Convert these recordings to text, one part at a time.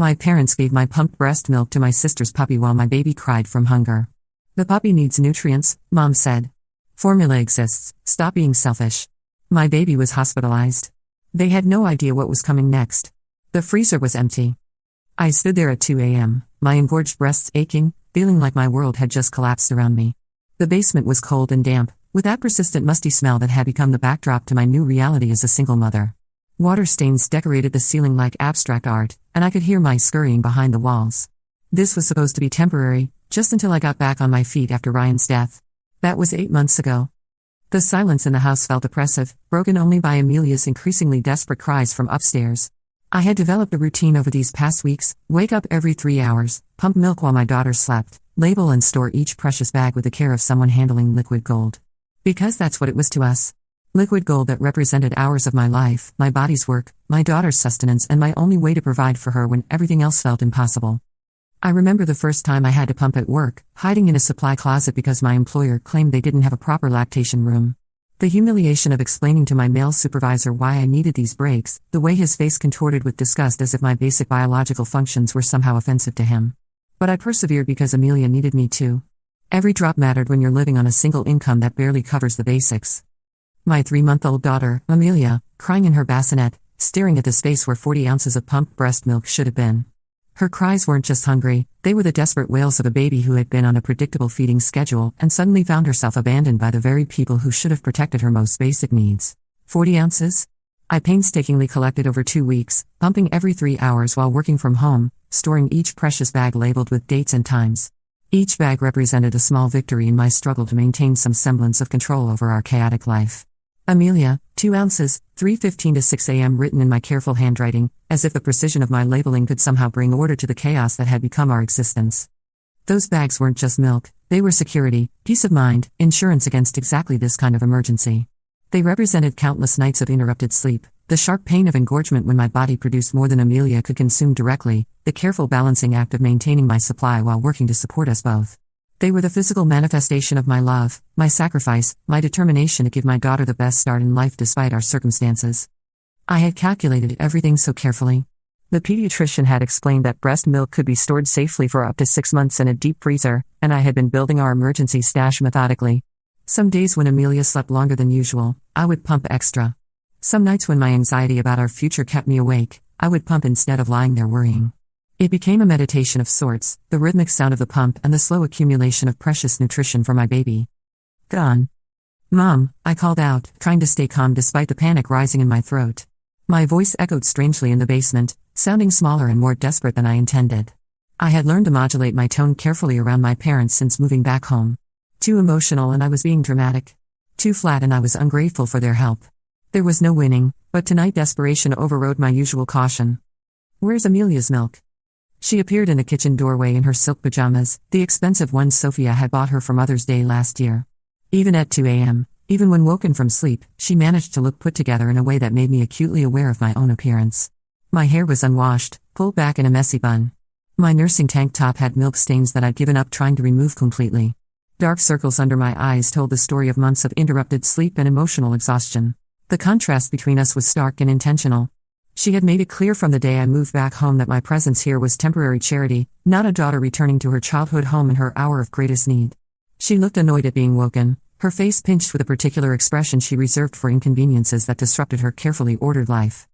My parents gave my pumped breast milk to my sister's puppy while my baby cried from hunger. The puppy needs nutrients, Mom said. Formula exists, stop being selfish. My baby was hospitalized. They had no idea what was coming next. The freezer was empty. I stood there at 2 a.m., my engorged breasts aching, feeling like my world had just collapsed around me. The basement was cold and damp, with that persistent musty smell that had become the backdrop to my new reality as a single mother. Water stains decorated the ceiling like abstract art, and I could hear mice scurrying behind the walls. This was supposed to be temporary, just until I got back on my feet after Ryan's death. That was 8 months ago. The silence in the house felt oppressive, broken only by Amelia's increasingly desperate cries from upstairs. I had developed a routine over these past weeks: wake up every 3 hours, pump milk while my daughter slept, label and store each precious bag with the care of someone handling liquid gold. Because that's what it was to us. Liquid gold that represented hours of my life, my body's work, my daughter's sustenance, and my only way to provide for her when everything else felt impossible. I remember the first time I had to pump at work, hiding in a supply closet because my employer claimed they didn't have a proper lactation room. The humiliation of explaining to my male supervisor why I needed these breaks, the way his face contorted with disgust as if my basic biological functions were somehow offensive to him. But I persevered because Amelia needed me too. Every drop mattered when you're living on a single income that barely covers the basics. My 3-month-old daughter, Amelia, crying in her bassinet, staring at the space where 40 ounces of pumped breast milk should have been. Her cries weren't just hungry, they were the desperate wails of a baby who had been on a predictable feeding schedule and suddenly found herself abandoned by the very people who should have protected her most basic needs. 40 ounces? I painstakingly collected over 2 weeks, pumping every 3 hours while working from home, storing each precious bag labeled with dates and times. Each bag represented a small victory in my struggle to maintain some semblance of control over our chaotic life. Amelia, 2 ounces, 3:15 to 6 a.m. written in my careful handwriting, as if the precision of my labeling could somehow bring order to the chaos that had become our existence. Those bags weren't just milk, they were security, peace of mind, insurance against exactly this kind of emergency. They represented countless nights of interrupted sleep, the sharp pain of engorgement when my body produced more than Amelia could consume directly, the careful balancing act of maintaining my supply while working to support us both. They were the physical manifestation of my love, my sacrifice, my determination to give my daughter the best start in life despite our circumstances. I had calculated everything so carefully. The pediatrician had explained that breast milk could be stored safely for up to 6 months in a deep freezer, and I had been building our emergency stash methodically. Some days when Amelia slept longer than usual, I would pump extra. Some nights when my anxiety about our future kept me awake, I would pump instead of lying there worrying. It became a meditation of sorts, the rhythmic sound of the pump and the slow accumulation of precious nutrition for my baby. Gone. Mom, I called out, trying to stay calm despite the panic rising in my throat. My voice echoed strangely in the basement, sounding smaller and more desperate than I intended. I had learned to modulate my tone carefully around my parents since moving back home. Too emotional and I was being dramatic. Too flat and I was ungrateful for their help. There was no winning, but tonight desperation overrode my usual caution. Where's Amelia's milk? She appeared in the kitchen doorway in her silk pajamas, the expensive ones Sophia had bought her for Mother's Day last year. Even at 2 a.m., even when woken from sleep, she managed to look put together in a way that made me acutely aware of my own appearance. My hair was unwashed, pulled back in a messy bun. My nursing tank top had milk stains that I'd given up trying to remove completely. Dark circles under my eyes told the story of months of interrupted sleep and emotional exhaustion. The contrast between us was stark and intentional. She had made it clear from the day I moved back home that my presence here was temporary charity, not a daughter returning to her childhood home in her hour of greatest need. She looked annoyed at being woken, her face pinched with a particular expression she reserved for inconveniences that disrupted her carefully ordered life.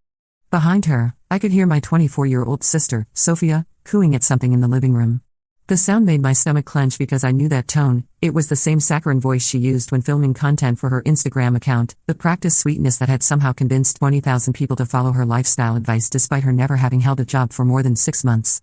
Behind her, I could hear my 24-year-old sister, Sophia, cooing at something in the living room. The sound made my stomach clench because I knew that tone. It was the same saccharine voice she used when filming content for her Instagram account, the practiced sweetness that had somehow convinced 20,000 people to follow her lifestyle advice despite her never having held a job for more than 6 months.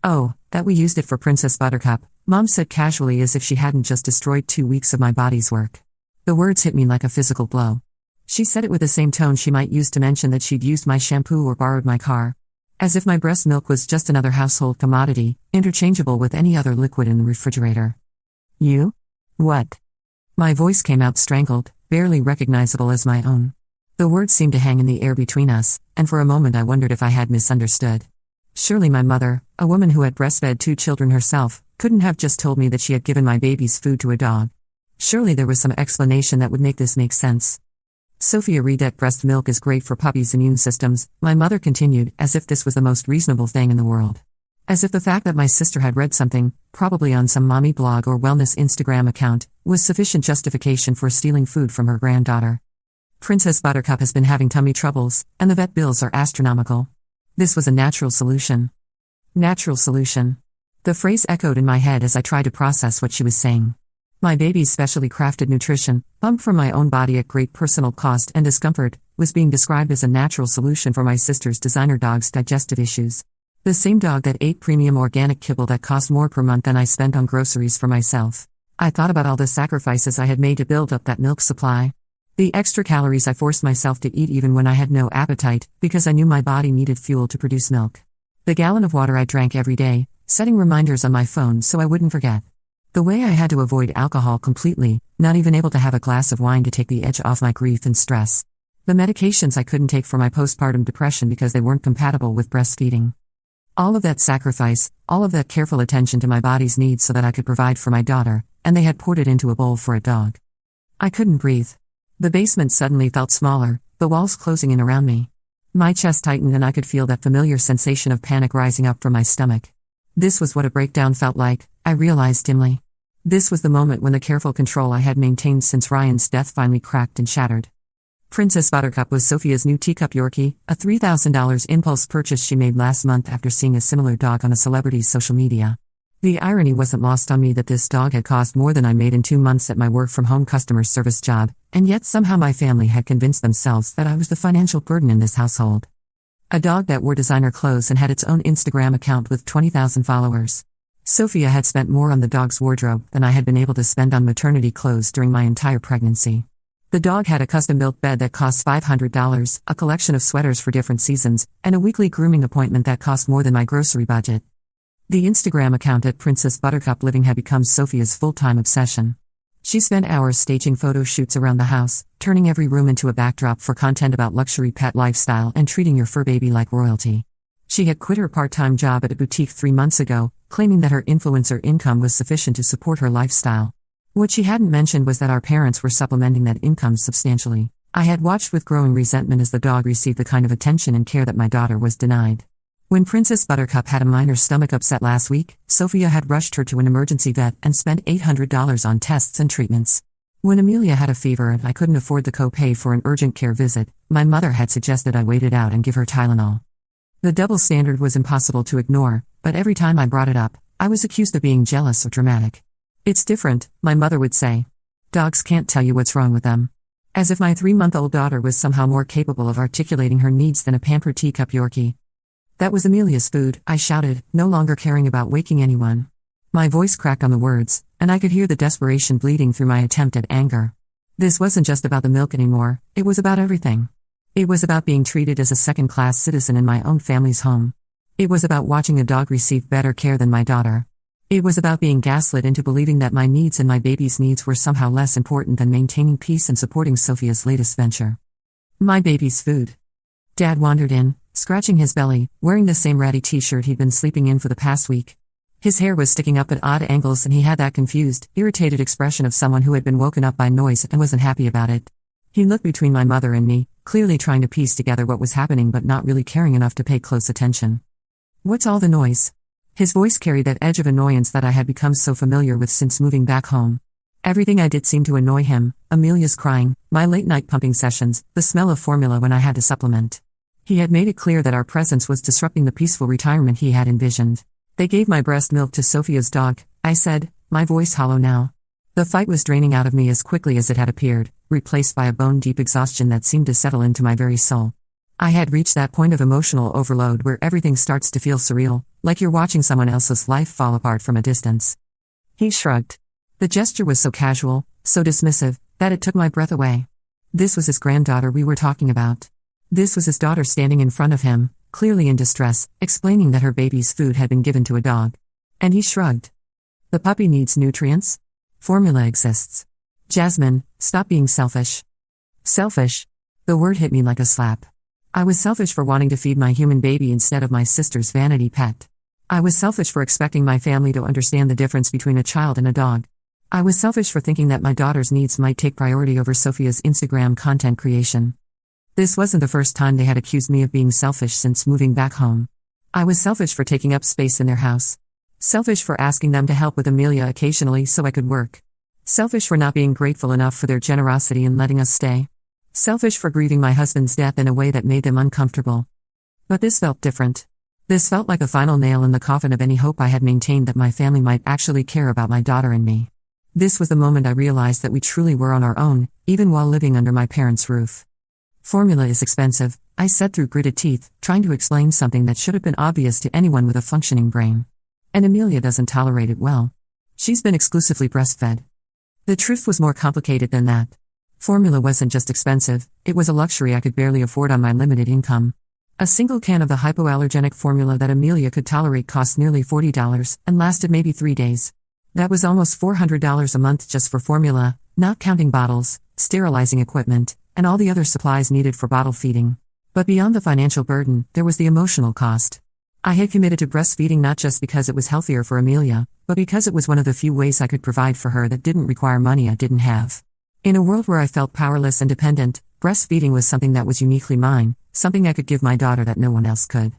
Oh, that we used it for Princess Buttercup, Mom said casually as if she hadn't just destroyed 2 weeks of my body's work. The words hit me like a physical blow. She said it with the same tone she might use to mention that she'd used my shampoo or borrowed my car. As if my breast milk was just another household commodity, interchangeable with any other liquid in the refrigerator. You? What? My voice came out strangled, barely recognizable as my own. The words seemed to hang in the air between us, and for a moment I wondered if I had misunderstood. Surely my mother, a woman who had breastfed 2 children herself, couldn't have just told me that she had given my baby's food to a dog. Surely there was some explanation that would make this make sense. Sophia read that breast milk is great for puppies' immune systems, my mother continued, as if this was the most reasonable thing in the world. As if the fact that my sister had read something, probably on some mommy blog or wellness Instagram account, was sufficient justification for stealing food from her granddaughter. Princess Buttercup has been having tummy troubles, and the vet bills are astronomical. This was a natural solution. Natural solution. The phrase echoed in my head as I tried to process what she was saying. My baby's specially crafted nutrition, pumped from my own body at great personal cost and discomfort, was being described as a natural solution for my sister's designer dog's digestive issues. The same dog that ate premium organic kibble that cost more per month than I spent on groceries for myself. I thought about all the sacrifices I had made to build up that milk supply. The extra calories I forced myself to eat even when I had no appetite, because I knew my body needed fuel to produce milk. The gallon of water I drank every day, setting reminders on my phone so I wouldn't forget. The way I had to avoid alcohol completely, not even able to have a glass of wine to take the edge off my grief and stress. The medications I couldn't take for my postpartum depression because they weren't compatible with breastfeeding. All of that sacrifice, all of that careful attention to my body's needs so that I could provide for my daughter, and they had poured it into a bowl for a dog. I couldn't breathe. The basement suddenly felt smaller, the walls closing in around me. My chest tightened and I could feel that familiar sensation of panic rising up from my stomach. This was what a breakdown felt like, I realized dimly. This was the moment when the careful control I had maintained since Ryan's death finally cracked and shattered. Princess Buttercup was Sophia's new teacup Yorkie, a $3,000 impulse purchase she made last month after seeing a similar dog on a celebrity's social media. The irony wasn't lost on me that this dog had cost more than I made in 2 months at my work-from-home customer service job, and yet somehow my family had convinced themselves that I was the financial burden in this household. A dog that wore designer clothes and had its own Instagram account with 20,000 followers. Sophia had spent more on the dog's wardrobe than I had been able to spend on maternity clothes during my entire pregnancy. The dog had a custom-built bed that cost $500, a collection of sweaters for different seasons, and a weekly grooming appointment that cost more than my grocery budget. The Instagram account at Princess Buttercup Living had become Sophia's full-time obsession. She spent hours staging photo shoots around the house, turning every room into a backdrop for content about luxury pet lifestyle and treating your fur baby like royalty. She had quit her part-time job at a boutique 3 months ago, claiming that her influencer income was sufficient to support her lifestyle. What she hadn't mentioned was that our parents were supplementing that income substantially. I had watched with growing resentment as the dog received the kind of attention and care that my daughter was denied. When Princess Buttercup had a minor stomach upset last week, Sophia had rushed her to an emergency vet and spent $800 on tests and treatments. When Amelia had a fever and I couldn't afford the co-pay for an urgent care visit, my mother had suggested I wait it out and give her Tylenol. The double standard was impossible to ignore, but every time I brought it up, I was accused of being jealous or dramatic. It's different, my mother would say. Dogs can't tell you what's wrong with them. As if my 3-month-old daughter was somehow more capable of articulating her needs than a pampered teacup Yorkie. That was Amelia's food, I shouted, no longer caring about waking anyone. My voice cracked on the words, and I could hear the desperation bleeding through my attempt at anger. This wasn't just about the milk anymore, it was about everything. It was about being treated as a second-class citizen in my own family's home. It was about watching a dog receive better care than my daughter. It was about being gaslit into believing that my needs and my baby's needs were somehow less important than maintaining peace and supporting Sophia's latest venture. My baby's food. Dad wandered in, scratching his belly, wearing the same ratty t-shirt he'd been sleeping in for the past week. His hair was sticking up at odd angles and he had that confused, irritated expression of someone who had been woken up by noise and wasn't happy about it. He looked between my mother and me, clearly trying to piece together what was happening but not really caring enough to pay close attention. What's all the noise? His voice carried that edge of annoyance that I had become so familiar with since moving back home. Everything I did seemed to annoy him, Amelia's crying, my late-night pumping sessions, the smell of formula when I had to supplement. He had made it clear that our presence was disrupting the peaceful retirement he had envisioned. They gave my breast milk to Sophia's dog, I said, my voice hollow now. The fight was draining out of me as quickly as it had appeared, replaced by a bone-deep exhaustion that seemed to settle into my very soul. I had reached that point of emotional overload where everything starts to feel surreal, like you're watching someone else's life fall apart from a distance. He shrugged. The gesture was so casual, so dismissive, that it took my breath away. This was his granddaughter we were talking about. This was his daughter standing in front of him, clearly in distress, explaining that her baby's food had been given to a dog. And he shrugged. The puppy needs nutrients? Formula exists. Jasmine, stop being selfish. Selfish? The word hit me like a slap. I was selfish for wanting to feed my human baby instead of my sister's vanity pet. I was selfish for expecting my family to understand the difference between a child and a dog. I was selfish for thinking that my daughter's needs might take priority over Sophia's Instagram content creation. This wasn't the first time they had accused me of being selfish since moving back home. I was selfish for taking up space in their house. Selfish for asking them to help with Amelia occasionally so I could work. Selfish for not being grateful enough for their generosity in letting us stay. Selfish for grieving my husband's death in a way that made them uncomfortable. But this felt different. This felt like a final nail in the coffin of any hope I had maintained that my family might actually care about my daughter and me. This was the moment I realized that we truly were on our own, even while living under my parents' roof. Formula is expensive, I said through gritted teeth, trying to explain something that should have been obvious to anyone with a functioning brain. And Amelia doesn't tolerate it well. She's been exclusively breastfed. The truth was more complicated than that. Formula wasn't just expensive, it was a luxury I could barely afford on my limited income. A single can of the hypoallergenic formula that Amelia could tolerate cost nearly $40 and lasted maybe 3 days. That was almost $400 a month just for formula, not counting bottles, sterilizing equipment, and all the other supplies needed for bottle feeding. But beyond the financial burden, there was the emotional cost. I had committed to breastfeeding not just because it was healthier for Amelia, but because it was one of the few ways I could provide for her that didn't require money I didn't have. In a world where I felt powerless and dependent, breastfeeding was something that was uniquely mine, something I could give my daughter that no one else could.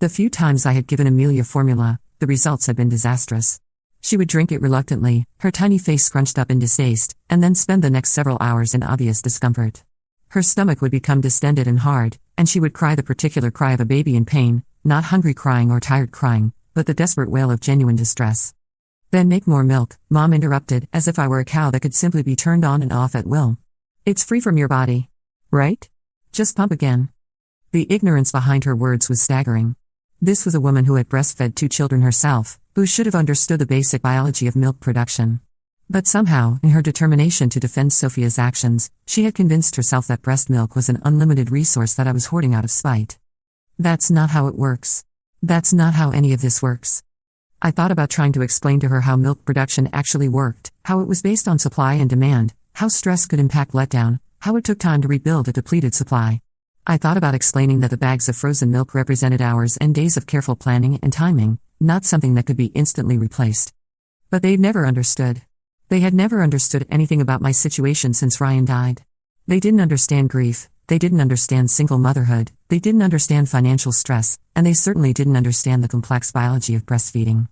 The few times I had given Amelia formula, the results had been disastrous. She would drink it reluctantly, her tiny face scrunched up in distaste, and then spend the next several hours in obvious discomfort. Her stomach would become distended and hard, and she would cry the particular cry of a baby in pain, not hungry crying or tired crying, but the desperate wail of genuine distress. Then make more milk, Mom interrupted, as if I were a cow that could simply be turned on and off at will. It's free from your body. Right? Just pump again. The ignorance behind her words was staggering. This was a woman who had breastfed 2 children herself, who should have understood the basic biology of milk production. But somehow, in her determination to defend Sophia's actions, she had convinced herself that breast milk was an unlimited resource that I was hoarding out of spite. That's not how it works. That's not how any of this works. I thought about trying to explain to her how milk production actually worked, how it was based on supply and demand, how stress could impact letdown, how it took time to rebuild a depleted supply. I thought about explaining that the bags of frozen milk represented hours and days of careful planning and timing, not something that could be instantly replaced. But they'd never understood. They had never understood anything about my situation since Ryan died. They didn't understand grief, they didn't understand single motherhood, they didn't understand financial stress, and they certainly didn't understand the complex biology of breastfeeding.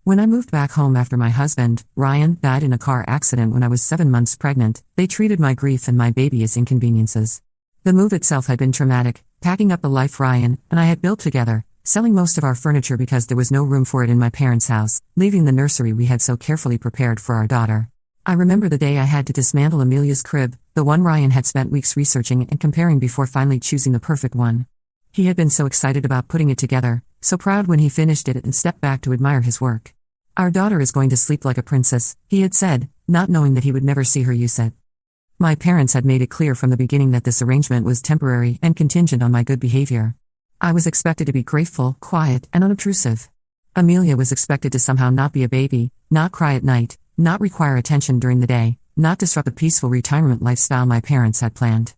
When I moved back home after my husband, Ryan, died in a car accident when I was 7 months pregnant, they treated my grief and my baby as inconveniences. The move itself had been traumatic, packing up the life Ryan and I had built together, selling most of our furniture because there was no room for it in my parents' house, leaving the nursery we had so carefully prepared for our daughter. I remember the day I had to dismantle Amelia's crib, the one Ryan had spent weeks researching and comparing before finally choosing the perfect one. He had been so excited about putting it together, so proud when he finished it and stepped back to admire his work. Our daughter is going to sleep like a princess, he had said, not knowing that he would never see her use it. My parents had made it clear from the beginning that this arrangement was temporary and contingent on my good behavior. I was expected to be grateful, quiet, and unobtrusive. Amelia was expected to somehow not be a baby, not cry at night, not require attention during the day, not disrupt the peaceful retirement lifestyle my parents had planned.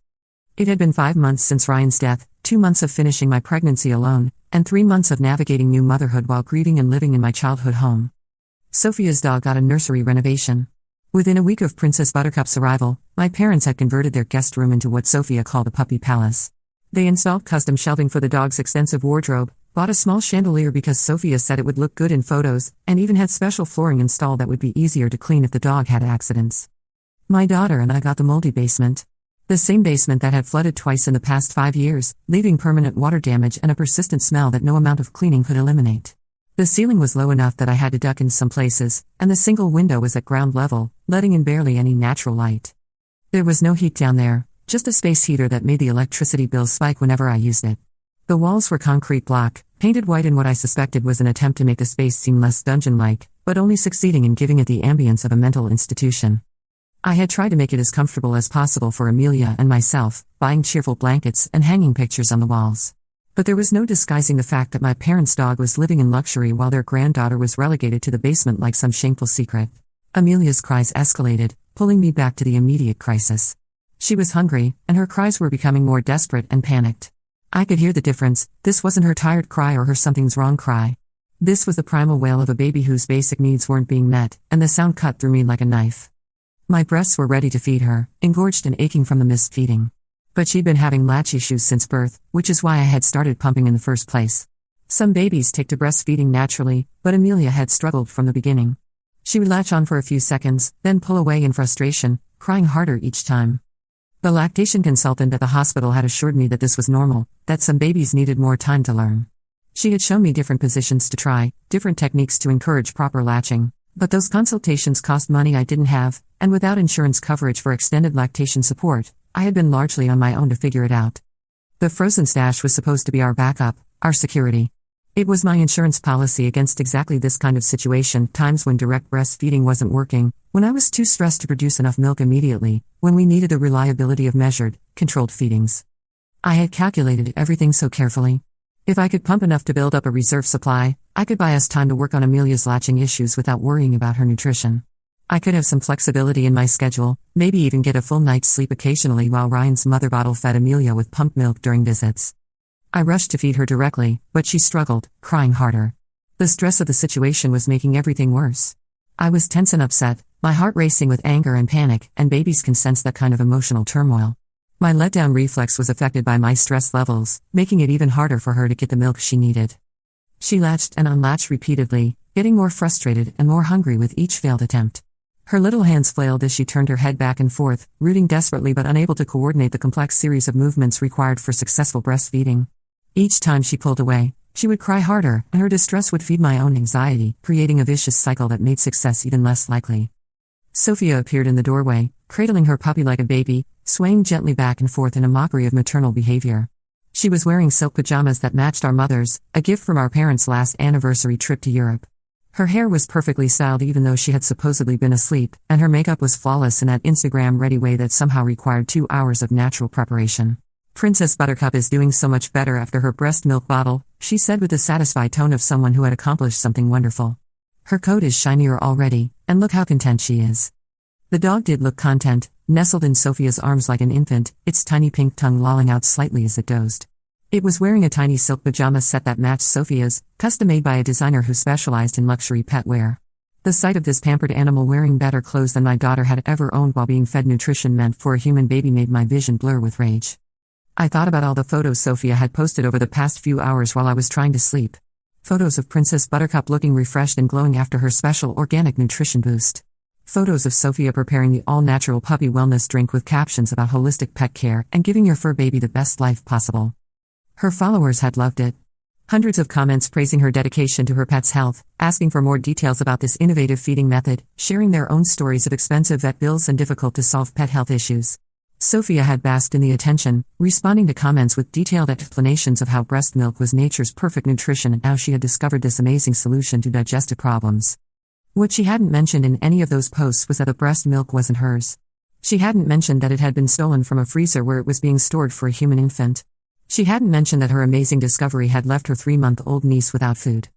It had been 5 months since Ryan's death, 2 months of finishing my pregnancy alone, and 3 months of navigating new motherhood while grieving and living in my childhood home. Sophia's dog got a nursery renovation. Within a week of Princess Buttercup's arrival, my parents had converted their guest room into what Sophia called a puppy palace. They installed custom shelving for the dog's extensive wardrobe, bought a small chandelier because Sophia said it would look good in photos, and even had special flooring installed that would be easier to clean if the dog had accidents. My daughter and I got the moldy basement. The same basement that had flooded twice in the past 5 years, leaving permanent water damage and a persistent smell that no amount of cleaning could eliminate. The ceiling was low enough that I had to duck in some places, and the single window was at ground level, letting in barely any natural light. There was no heat down there, just a space heater that made the electricity bill spike whenever I used it. The walls were concrete block, painted white in what I suspected was an attempt to make the space seem less dungeon-like, but only succeeding in giving it the ambience of a mental institution. I had tried to make it as comfortable as possible for Amelia and myself, buying cheerful blankets and hanging pictures on the walls. But there was no disguising the fact that my parents' dog was living in luxury while their granddaughter was relegated to the basement like some shameful secret. Amelia's cries escalated, pulling me back to the immediate crisis. She was hungry, and her cries were becoming more desperate and panicked. I could hear the difference. This wasn't her tired cry or her something's wrong cry. This was the primal wail of a baby whose basic needs weren't being met, and the sound cut through me like a knife. My breasts were ready to feed her, engorged and aching from the missed feeding. But she'd been having latch issues since birth, which is why I had started pumping in the first place. Some babies take to breastfeeding naturally, but Amelia had struggled from the beginning. She would latch on for a few seconds, then pull away in frustration, crying harder each time. The lactation consultant at the hospital had assured me that this was normal, that some babies needed more time to learn. She had shown me different positions to try, different techniques to encourage proper latching, but those consultations cost money I didn't have, and without insurance coverage for extended lactation support, I had been largely on my own to figure it out. The frozen stash was supposed to be our backup, our security. It was my insurance policy against exactly this kind of situation, times when direct breastfeeding wasn't working, when I was too stressed to produce enough milk immediately, when we needed the reliability of measured, controlled feedings. I had calculated everything so carefully. If I could pump enough to build up a reserve supply, I could buy us time to work on Amelia's latching issues without worrying about her nutrition. I could have some flexibility in my schedule, maybe even get a full night's sleep occasionally while Ryan's mother bottle fed Amelia with pumped milk during visits. I rushed to feed her directly, but she struggled, crying harder. The stress of the situation was making everything worse. I was tense and upset, my heart racing with anger and panic, and babies can sense that kind of emotional turmoil. My letdown reflex was affected by my stress levels, making it even harder for her to get the milk she needed. She latched and unlatched repeatedly, getting more frustrated and more hungry with each failed attempt. Her little hands flailed as she turned her head back and forth, rooting desperately but unable to coordinate the complex series of movements required for successful breastfeeding. Each time she pulled away, she would cry harder, and her distress would feed my own anxiety, creating a vicious cycle that made success even less likely. Sophia appeared in the doorway, cradling her puppy like a baby, swaying gently back and forth in a mockery of maternal behavior. She was wearing silk pajamas that matched our mother's, a gift from our parents' last anniversary trip to Europe. Her hair was perfectly styled even though she had supposedly been asleep, and her makeup was flawless in that Instagram-ready way that somehow required 2 hours of natural preparation. "Princess Buttercup is doing so much better after her breast milk bottle," she said with the satisfied tone of someone who had accomplished something wonderful. "Her coat is shinier already, and look how content she is." The dog did look content, nestled in Sophia's arms like an infant, its tiny pink tongue lolling out slightly as it dozed. It was wearing a tiny silk pajama set that matched Sophia's, custom-made by a designer who specialized in luxury pet wear. The sight of this pampered animal wearing better clothes than my daughter had ever owned while being fed nutrition meant for a human baby made my vision blur with rage. I thought about all the photos Sophia had posted over the past few hours while I was trying to sleep. Photos of Princess Buttercup looking refreshed and glowing after her special organic nutrition boost. Photos of Sophia preparing the all-natural puppy wellness drink with captions about holistic pet care and giving your fur baby the best life possible. Her followers had loved it. Hundreds of comments praising her dedication to her pet's health, asking for more details about this innovative feeding method, sharing their own stories of expensive vet bills and difficult-to-solve pet health issues. Sophia had basked in the attention, responding to comments with detailed explanations of how breast milk was nature's perfect nutrition and how she had discovered this amazing solution to digestive problems. What she hadn't mentioned in any of those posts was that the breast milk wasn't hers. She hadn't mentioned that it had been stolen from a freezer where it was being stored for a human infant. She hadn't mentioned that her amazing discovery had left her 3-month-old niece without food.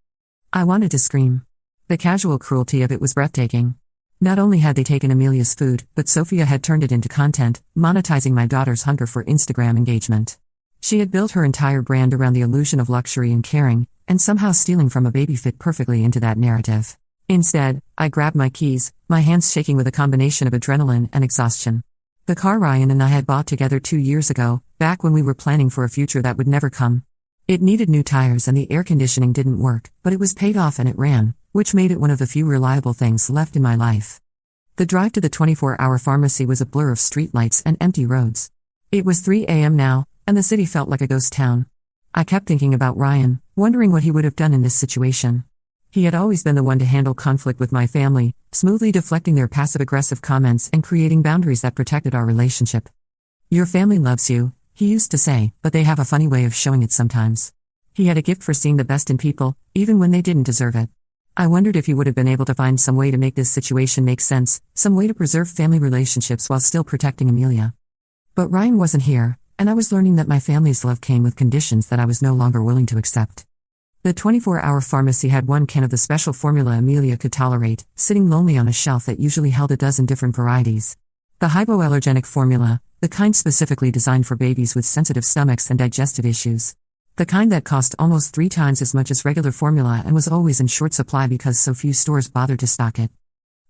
I wanted to scream. The casual cruelty of it was breathtaking. Not only had they taken Amelia's food, but Sophia had turned it into content, monetizing my daughter's hunger for Instagram engagement. She had built her entire brand around the illusion of luxury and caring, and somehow stealing from a baby fit perfectly into that narrative. Instead, I grabbed my keys, my hands shaking with a combination of adrenaline and exhaustion. The car Ryan and I had bought together 2 years ago, back when we were planning for a future that would never come. It needed new tires and the air conditioning didn't work, but it was paid off and it ran, which made it one of the few reliable things left in my life. The drive to the 24-hour pharmacy was a blur of streetlights and empty roads. It was 3 a.m. now, and the city felt like a ghost town. I kept thinking about Ryan, wondering what he would have done in this situation. He had always been the one to handle conflict with my family, smoothly deflecting their passive-aggressive comments and creating boundaries that protected our relationship. "Your family loves you," he used to say, "but they have a funny way of showing it sometimes." He had a gift for seeing the best in people, even when they didn't deserve it. I wondered if he would have been able to find some way to make this situation make sense, some way to preserve family relationships while still protecting Amelia. But Ryan wasn't here, and I was learning that my family's love came with conditions that I was no longer willing to accept. The 24-hour pharmacy had 1 can of the special formula Amelia could tolerate, sitting lonely on a shelf that usually held a dozen different varieties. The hypoallergenic formula, the kind specifically designed for babies with sensitive stomachs and digestive issues. The kind that cost almost 3 times as much as regular formula and was always in short supply because so few stores bothered to stock it.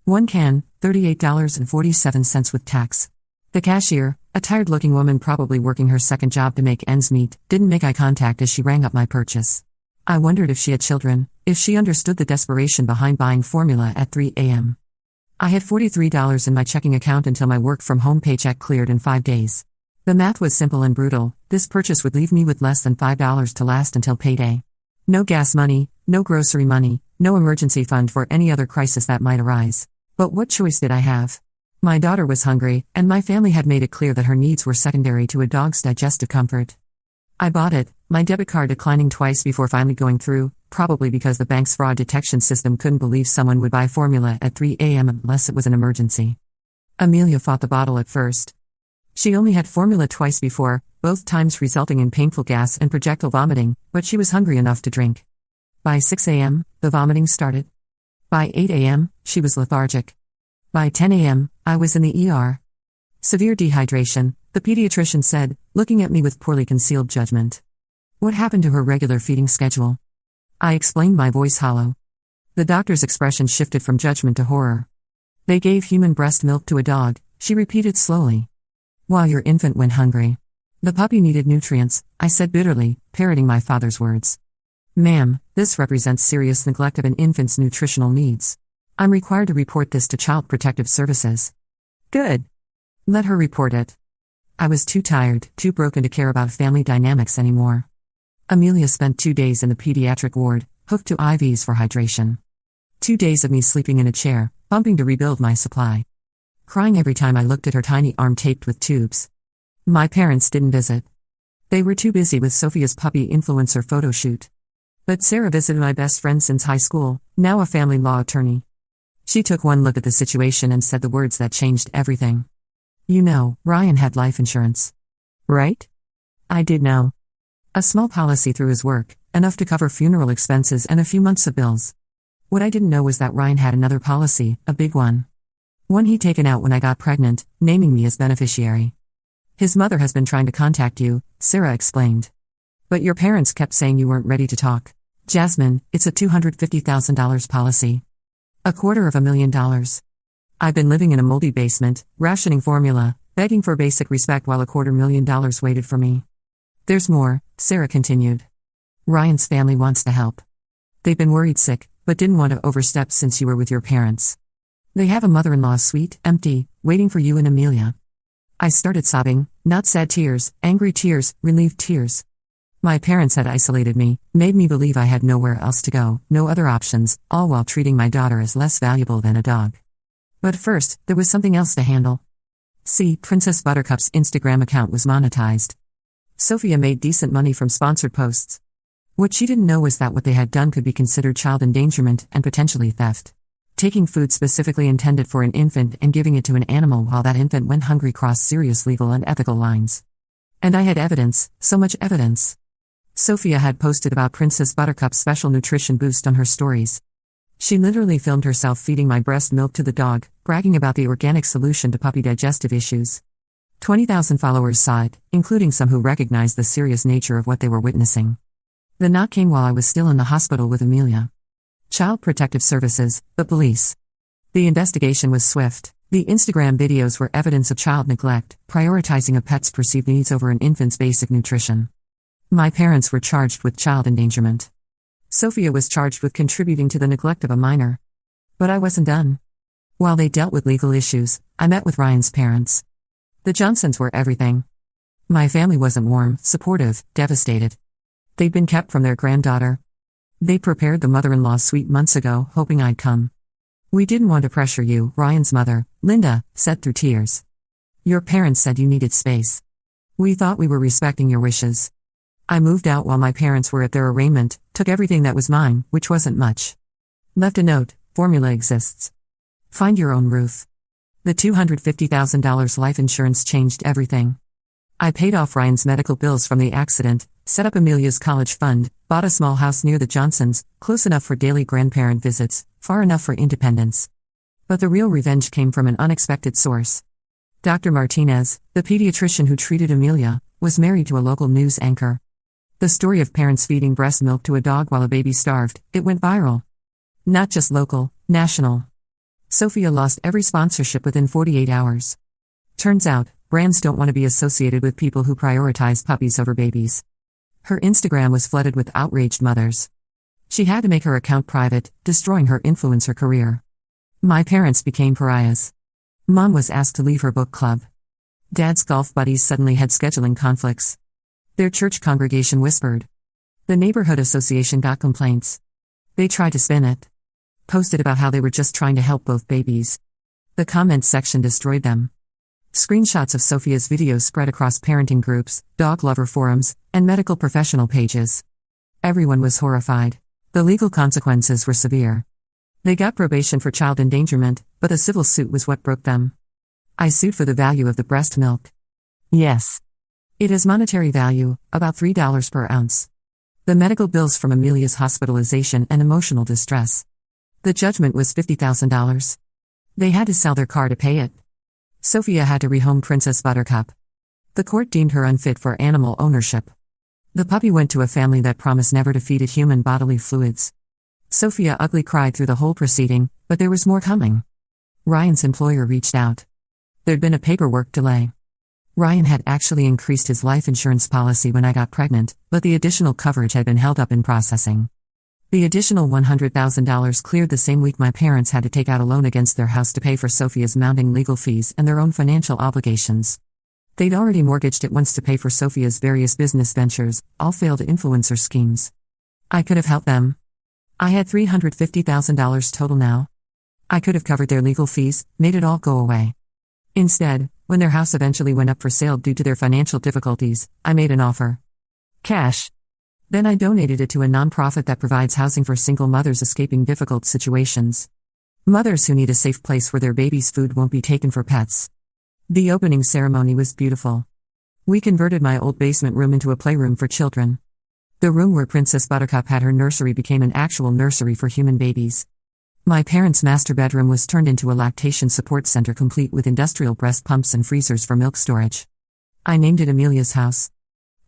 One can, $38.47 with tax. The cashier, a tired-looking woman probably working her second job to make ends meet, didn't make eye contact as she rang up my purchase. I wondered if she had children, if she understood the desperation behind buying formula at 3 a.m. I had $43 in my checking account until my work-from-home paycheck cleared in 5 days. The math was simple and brutal. This purchase would leave me with less than $5 to last until payday. No gas money, no grocery money, no emergency fund for any other crisis that might arise. But what choice did I have? My daughter was hungry, and my family had made it clear that her needs were secondary to a dog's digestive comfort. I bought it, my debit card declining twice before finally going through, probably because the bank's fraud detection system couldn't believe someone would buy formula at 3 a.m. unless it was an emergency. Amelia fought the bottle at first. She only had formula twice before, both times resulting in painful gas and projectile vomiting, but she was hungry enough to drink. By 6 a.m., the vomiting started. By 8 a.m., she was lethargic. By 10 a.m., I was in the ER. Severe dehydration, the pediatrician said, looking at me with poorly concealed judgment. What happened to her regular feeding schedule? I explained, my voice hollow. The doctor's expression shifted from judgment to horror. They gave human breast milk to a dog, she repeated slowly. While your infant went hungry. The puppy needed nutrients, I said bitterly, parroting my father's words. Ma'am, this represents serious neglect of an infant's nutritional needs. I'm required to report this to Child Protective Services. Good. Let her report it. I was too tired, too broken to care about family dynamics anymore. Amelia spent 2 days in the pediatric ward, hooked to IVs for hydration. 2 days of me sleeping in a chair, bumping to rebuild my supply. Crying every time I looked at her tiny arm taped with tubes. My parents didn't visit. They were too busy with Sophia's puppy influencer photo shoot. But Sarah visited, my best friend since high school, now a family law attorney. She took one look at the situation and said the words that changed everything. You know, Ryan had life insurance. Right? I did know. A small policy through his work, enough to cover funeral expenses and a few months of bills. What I didn't know was that Ryan had another policy, a big one. One he'd taken out when I got pregnant, naming me as beneficiary. His mother has been trying to contact you, Sarah explained. But your parents kept saying you weren't ready to talk. Jasmine, it's a $250,000 policy. $250,000. I've been living in a moldy basement, rationing formula, begging for basic respect while $250,000 waited for me. There's more, Sarah continued. Ryan's family wants to help. They've been worried sick, but didn't want to overstep since you were with your parents. They have a mother-in-law suite, empty, waiting for you and Amelia. I started sobbing, not sad tears, angry tears, relieved tears. My parents had isolated me, made me believe I had nowhere else to go, no other options, all while treating my daughter as less valuable than a dog. But first, there was something else to handle. See, Princess Buttercup's Instagram account was monetized. Sophia made decent money from sponsored posts. What she didn't know was that what they had done could be considered child endangerment and potentially theft. Taking food specifically intended for an infant and giving it to an animal while that infant went hungry crossed serious legal and ethical lines. And I had evidence, so much evidence. Sophia had posted about Princess Buttercup's special nutrition boost on her stories. She literally filmed herself feeding my breast milk to the dog, bragging about the organic solution to puppy digestive issues. 20,000 followers saw it, including some who recognized the serious nature of what they were witnessing. The knock came while I was still in the hospital with Amelia. Child Protective Services, the police. The investigation was swift. The Instagram videos were evidence of child neglect, prioritizing a pet's perceived needs over an infant's basic nutrition. My parents were charged with child endangerment. Sophia was charged with contributing to the neglect of a minor. But I wasn't done. While they dealt with legal issues, I met with Ryan's parents. The Johnsons were everything. My family wasn't warm, supportive, devastated. They'd been kept from their granddaughter. They prepared the mother-in-law suite months ago, hoping I'd come. We didn't want to pressure you, Ryan's mother, Linda, said through tears. Your parents said you needed space. We thought we were respecting your wishes. I moved out while my parents were at their arraignment, took everything that was mine, which wasn't much. Left a note, formula exists. Find your own roof. The $250,000 life insurance changed everything. I paid off Ryan's medical bills from the accident, set up Amelia's college fund, bought a small house near the Johnsons, close enough for daily grandparent visits, far enough for independence. But the real revenge came from an unexpected source. Dr. Martinez, the pediatrician who treated Amelia, was married to a local news anchor. The story of parents feeding breast milk to a dog while a baby starved, it went viral. Not just local, national. Sophia lost every sponsorship within 48 hours. Turns out, brands don't want to be associated with people who prioritize puppies over babies. Her Instagram was flooded with outraged mothers. She had to make her account private, destroying her influencer career. My parents became pariahs. Mom was asked to leave her book club. Dad's golf buddies suddenly had scheduling conflicts. Their church congregation whispered. The neighborhood association got complaints. They tried to spin it. Posted about how they were just trying to help both babies. The comments section destroyed them. Screenshots of Sophia's videos spread across parenting groups, dog lover forums, and medical professional pages. Everyone was horrified. The legal consequences were severe. They got probation for child endangerment, but a civil suit was what broke them. I sued for the value of the breast milk. Yes. It has monetary value, about $3 per ounce. The medical bills from Amelia's hospitalization and emotional distress. The judgment was $50,000. They had to sell their car to pay it. Sophia had to rehome Princess Buttercup. The court deemed her unfit for animal ownership. The puppy went to a family that promised never to feed it human bodily fluids. Sophia ugly cried through the whole proceeding, but there was more coming. Ryan's employer reached out. There'd been a paperwork delay. Ryan had actually increased his life insurance policy when I got pregnant, but the additional coverage had been held up in processing. The additional $100,000 cleared the same week my parents had to take out a loan against their house to pay for Sophia's mounting legal fees and their own financial obligations. They'd already mortgaged it once to pay for Sophia's various business ventures, all failed influencer schemes. I could have helped them. I had $350,000 total now. I could have covered their legal fees, made it all go away. Instead, when their house eventually went up for sale due to their financial difficulties, I made an offer. Cash. Then I donated it to a nonprofit that provides housing for single mothers escaping difficult situations. Mothers who need a safe place where their baby's food won't be taken for pets. The opening ceremony was beautiful. We converted my old basement room into a playroom for children. The room where Princess Buttercup had her nursery became an actual nursery for human babies. My parents' master bedroom was turned into a lactation support center complete with industrial breast pumps and freezers for milk storage. I named it Amelia's house.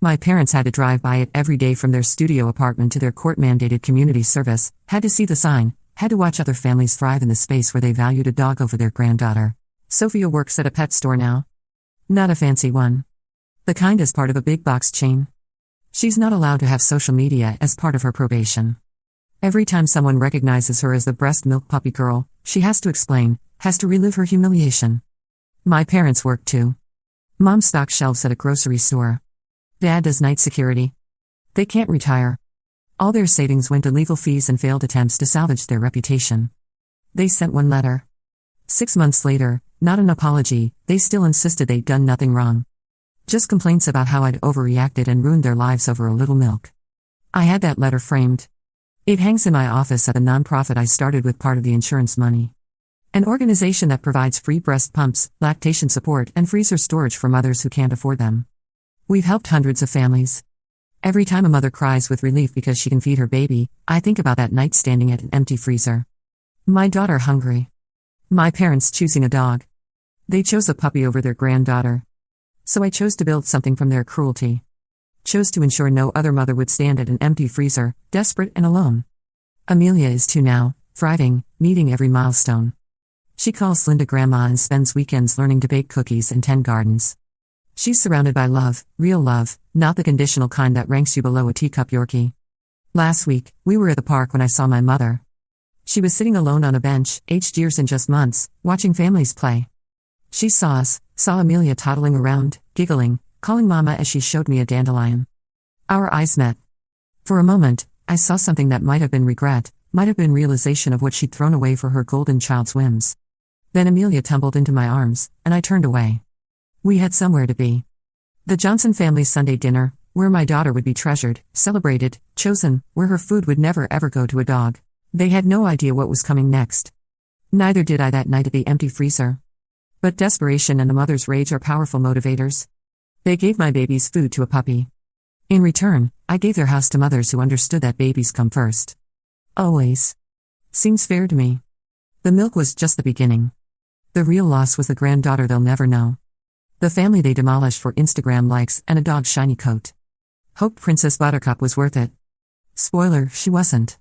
My parents had to drive by it every day from their studio apartment to their court-mandated community service, had to see the sign, had to watch other families thrive in the space where they valued a dog over their granddaughter. Sophia works at a pet store now. Not a fancy one. The kind as part of a big box chain. She's not allowed to have social media as part of her probation. Every time someone recognizes her as the breast milk puppy girl, she has to explain, has to relive her humiliation. My parents work too. Mom stocks shelves at a grocery store. Dad does night security. They can't retire. All their savings went to legal fees and failed attempts to salvage their reputation. They sent one letter. 6 months later, not an apology, they still insisted they'd done nothing wrong. Just complaints about how I'd overreacted and ruined their lives over a little milk. I had that letter framed. It hangs in my office at a nonprofit I started with part of the insurance money. An organization that provides free breast pumps, lactation support, and freezer storage for mothers who can't afford them. We've helped hundreds of families. Every time a mother cries with relief because she can feed her baby, I think about that night standing at an empty freezer. My daughter hungry. My parents choosing a dog. They chose a puppy over their granddaughter. So I chose to build something from their cruelty. Chose to ensure no other mother would stand at an empty freezer, desperate and alone. Amelia is 2 now, thriving, meeting every milestone. She calls Linda grandma and spends weekends learning to bake cookies and tend gardens. She's surrounded by love, real love, not the conditional kind that ranks you below a teacup Yorkie. Last week, we were at the park when I saw my mother. She was sitting alone on a bench, aged years and just months, watching families play. She saw us, saw Amelia toddling around, giggling, calling mama as she showed me a dandelion. Our eyes met. For a moment, I saw something that might have been regret, might have been realization of what she'd thrown away for her golden child's whims. Then Amelia tumbled into my arms, and I turned away. We had somewhere to be. The Johnson family's Sunday dinner, where my daughter would be treasured, celebrated, chosen, where her food would never ever go to a dog. They had no idea what was coming next. Neither did I that night at the empty freezer. But desperation and a mother's rage are powerful motivators. They gave my babies food to a puppy. In return, I gave their house to mothers who understood that babies come first. Always. Seems fair to me. The milk was just the beginning. The real loss was the granddaughter they'll never know. The family they demolished for Instagram likes and a dog's shiny coat. Hoped Princess Buttercup was worth it. Spoiler, she wasn't.